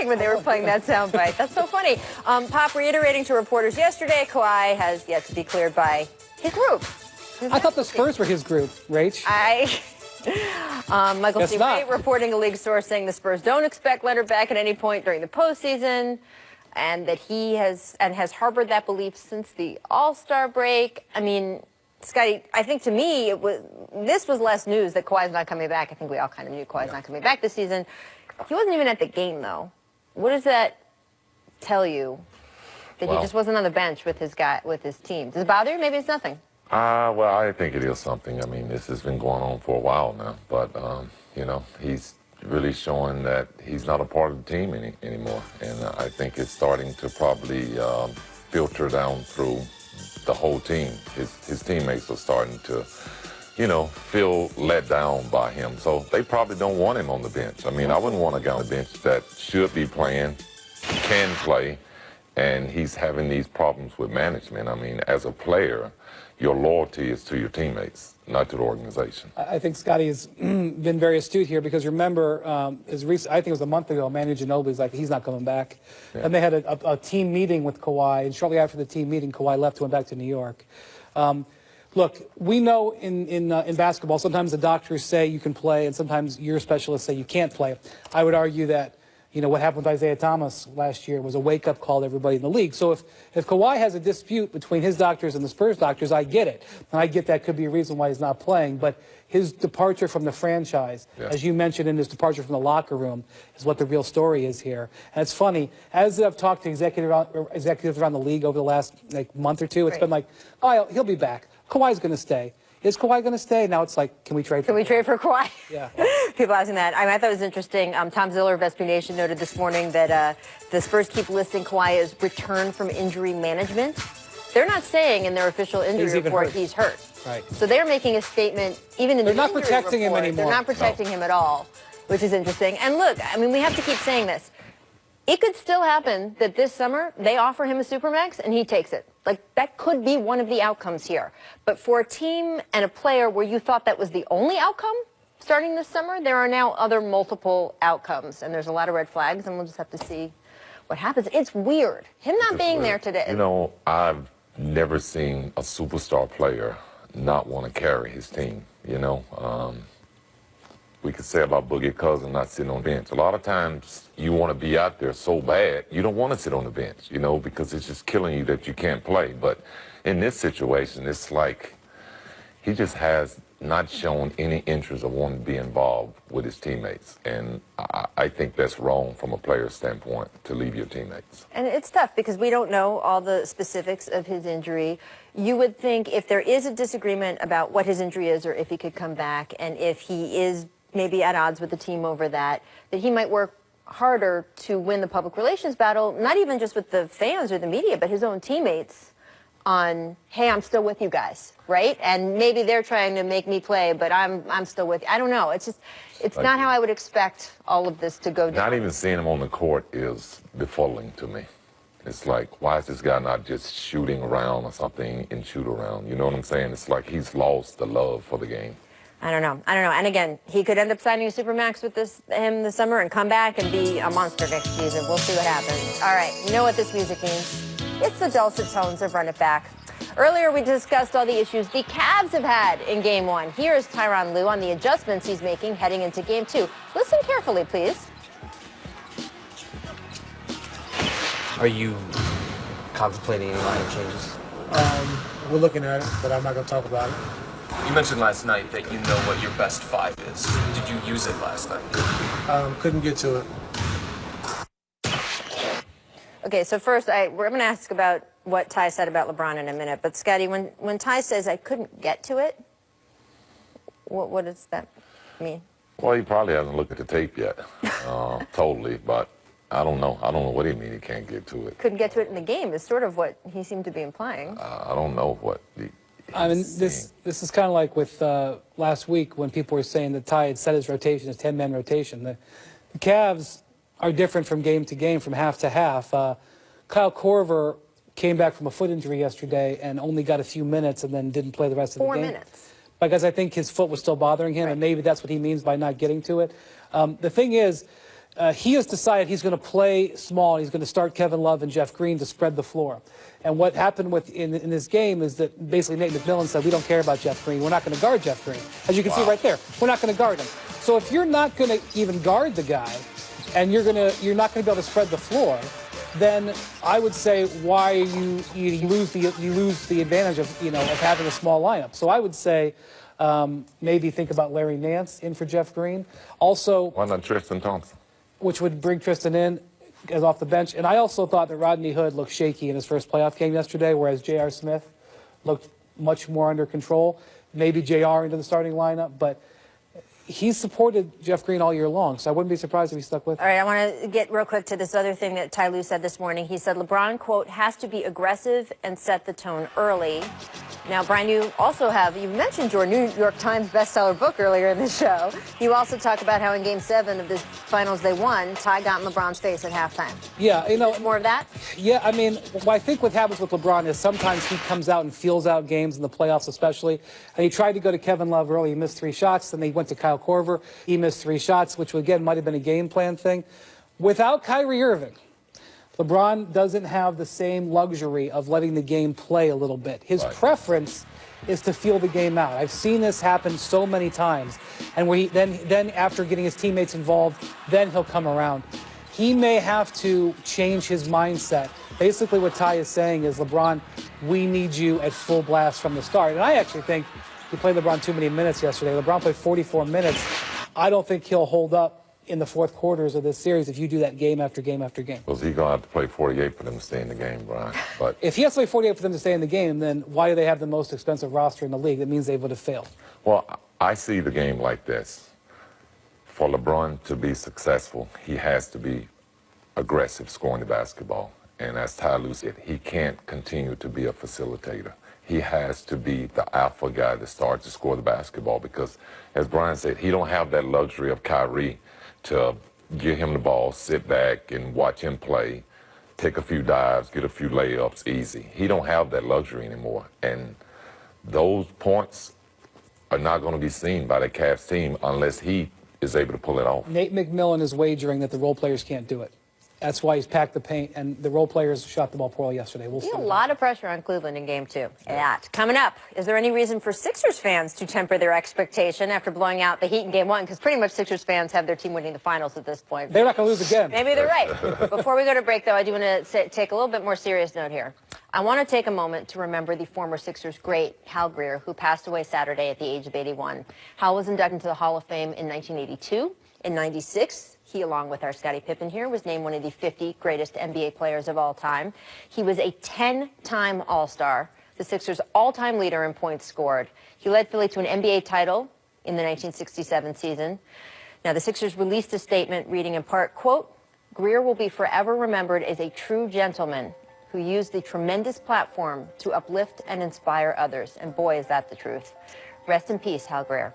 laughing when they were playing that soundbite. That's so funny. Pop reiterating to reporters yesterday, Kawhi has yet to be cleared by his group. I thought the Spurs were his group, Rach. Michael C. Ray reporting a league source saying the Spurs don't expect Leonard back at any point during the postseason, and that he has harbored that belief since the All-Star break. I mean, Scotty, I think to me this was less news that Kawhi's not coming back. I think we all kind of knew Kawhi's not coming back this season. He wasn't even at the game, though. What does that tell you? That he just wasn't on the bench with his team. Does it bother you? Maybe it's nothing. Well, I think it is something. I mean, this has been going on for a while now. But, you know, he's really showing that he's not a part of the team anymore. And I think it's starting to probably filter down through the whole team. His teammates are starting to, you know, feel let down by him. So they probably don't want him on the bench. I mean, I wouldn't want a guy on the bench that should be playing, can play, and he's having these problems with management. I mean, as a player, your loyalty is to your teammates, not to the organization. I think Scotty has been very astute here because remember, I think it was a month ago, Manu Ginobili's like, he's not coming back. Yeah. And they had a team meeting with Kawhi, and shortly after the team meeting, Kawhi left and went back to New York. Look, we know in basketball, sometimes the doctors say you can play, and sometimes your specialists say you can't play. I would argue that, you know, what happened with Isaiah Thomas last year was a wake-up call to everybody in the league. So if Kawhi has a dispute between his doctors and the Spurs doctors, I get it. And I get that could be a reason why he's not playing. But his departure from the franchise, as you mentioned, in his departure from the locker room, is what the real story is here. And it's funny, as I've talked to executives around the league over the last month or two, it's been like, oh, he'll be back. Kawhi's going to stay. Is Kawhi going to stay? Now it's like, can we trade for Kawhi? Trade for Kawhi? Yeah. People asking that. I thought it was interesting. Tom Ziller of SB Nation noted this morning that the Spurs keep listing Kawhi as return from injury management. They're not saying in their official injury report he's hurt. Right. So they're making a statement, even in the injury report. They're not protecting him anymore. They're not protecting him at all, which is interesting. And look, I mean, we have to keep saying this. It could still happen that this summer they offer him a Supermax and he takes it. Like, that could be one of the outcomes here. But for a team and a player where you thought that was the only outcome starting this summer, there are now other multiple outcomes. And there's a lot of red flags, and we'll just have to see what happens. It's weird. Him not being there today. You know, I've never seen a superstar player not want to carry his team, you know. We could say about Boogie Cousins not sitting on the bench. A lot of times you want to be out there so bad, you don't want to sit on the bench, you know, because it's just killing you that you can't play. But in this situation, it's like he just has not shown any interest of wanting to be involved with his teammates. And I think that's wrong from a player's standpoint, to leave your teammates. And it's tough because we don't know all the specifics of his injury. You would think if there is a disagreement about what his injury is or if he could come back, and if he is maybe at odds with the team over that he might work harder to win the public relations battle, not even just with the fans or the media, but his own teammates on, hey, I'm still with you guys, right? And maybe they're trying to make me play, but I'm still with you. I don't know. It's just, it's not how I would expect all of this to go down. Not even seeing him on the court is befuddling to me. It's like, why is this guy not just shooting around or something and shoot around? You know what I'm saying? It's like he's lost the love for the game. I don't know. And again, he could end up signing a Supermax with him this summer and come back and be a monster next season. We'll see what happens. All right, you know what this music means. It's the dulcet tones of Run It Back. Earlier, we discussed all the issues the Cavs have had in Game 1. Here's Tyronn Lue on the adjustments he's making heading into Game 2. Listen carefully, please. Are you contemplating any lineup changes? We're looking at it, but I'm not going to talk about it. You mentioned last night that you know what your best five is. Did you use it last night? Couldn't get to it. Okay, so first, we're going to ask about what Ty said about LeBron in a minute. But, Scotty, when Ty says I couldn't get to it, what does that mean? Well, he probably hasn't looked at the tape yet, totally. But I don't know. I don't know what he means he can't get to it. Couldn't get to it in the game is sort of what he seemed to be implying. I don't know what I mean, this is kind of like with last week when people were saying that Ty had set his rotation as 10-man rotation. The Cavs are different from game to game, from half to half. Kyle Korver came back from a foot injury yesterday and only got a few minutes and then didn't play the rest of the game. 4 minutes. Because I think his foot was still bothering him, and maybe that's what he means by not getting to it. The thing is, he has decided he's going to play small. He's going to start Kevin Love and Jeff Green to spread the floor. And what happened in this game is that basically Nate McMillan said, we don't care about Jeff Green. We're not going to guard Jeff Green. As you can see right there, we're not going to guard him. So if you're not going to even guard the guy, and you're not going to be able to spread the floor, then I would say why you lose the advantage of of having a small lineup. So I would say maybe think about Larry Nance in for Jeff Green. Also, why not Tristan Thompson? Which would bring Tristan in as off the bench. And I also thought that Rodney Hood looked shaky in his first playoff game yesterday, whereas J.R. Smith looked much more under control. Maybe J.R. into the starting lineup, but he's supported Jeff Green all year long, so I wouldn't be surprised if he stuck with him. All right, I want to get real quick to this other thing that Ty Lue said this morning. He said LeBron, quote, has to be aggressive and set the tone early. Now, Brian, you mentioned your New York Times bestseller book earlier in the show. You also talk about how in Game 7 of the finals they won, Ty got in LeBron's face at halftime. Yeah, More of that? Yeah, I mean, I think what happens with LeBron is sometimes he comes out and feels out games in the playoffs especially. And he tried to go to Kevin Love early. He missed 3 shots. Then they went to Kyle Korver. He missed 3 shots, which, again, might have been a game plan thing. Without Kyrie Irving, LeBron doesn't have the same luxury of letting the game play a little bit. His preference is to feel the game out. I've seen this happen so many times. And where then after getting his teammates involved, then he'll come around. He may have to change his mindset. Basically what Ty is saying is, LeBron, we need you at full blast from the start. And I actually think he played LeBron too many minutes yesterday. LeBron played 44 minutes. I don't think he'll hold up in the fourth quarters of this series if you do that game after game after game. Well, he's going to have to play 48 for them to stay in the game, Brian. But if he has to play 48 for them to stay in the game, then why do they have the most expensive roster in the league? That means they would have failed. Well, I see the game like this. For LeBron to be successful, he has to be aggressive scoring the basketball. And as Ty Lue said, he can't continue to be a facilitator. He has to be the alpha guy that starts to score the basketball because, as Brian said, he don't have that luxury of Kyrie to give him the ball, sit back and watch him play, take a few dives, get a few layups easy. He don't have that luxury anymore. And those points are not going to be seen by the Cavs team unless he is able to pull it off. Nate McMillan is wagering that the role players can't do it. That's why he's packed the paint, and the role players shot the ball poorly yesterday. We'll see. A lot of pressure on Cleveland in Game 2. Coming up, is there any reason for Sixers fans to temper their expectation after blowing out the Heat in Game 1? Because pretty much Sixers fans have their team winning the finals at this point. They're not going to lose again. Maybe they're right. Before we go to break, though, I do want to take a little bit more serious note here. I want to take a moment to remember the former Sixers great, Hal Greer, who passed away Saturday at the age of 81. Hal was inducted into the Hall of Fame in 1982. In 96, he, along with our Scottie Pippen here, was named one of the 50 greatest NBA players of all time. He was a 10-time All-Star, the Sixers' all-time leader in points scored. He led Philly to an NBA title in the 1967 season. Now, the Sixers released a statement reading in part, quote, Greer will be forever remembered as a true gentleman who used the tremendous platform to uplift and inspire others. And boy, is that the truth. Rest in peace, Hal Greer.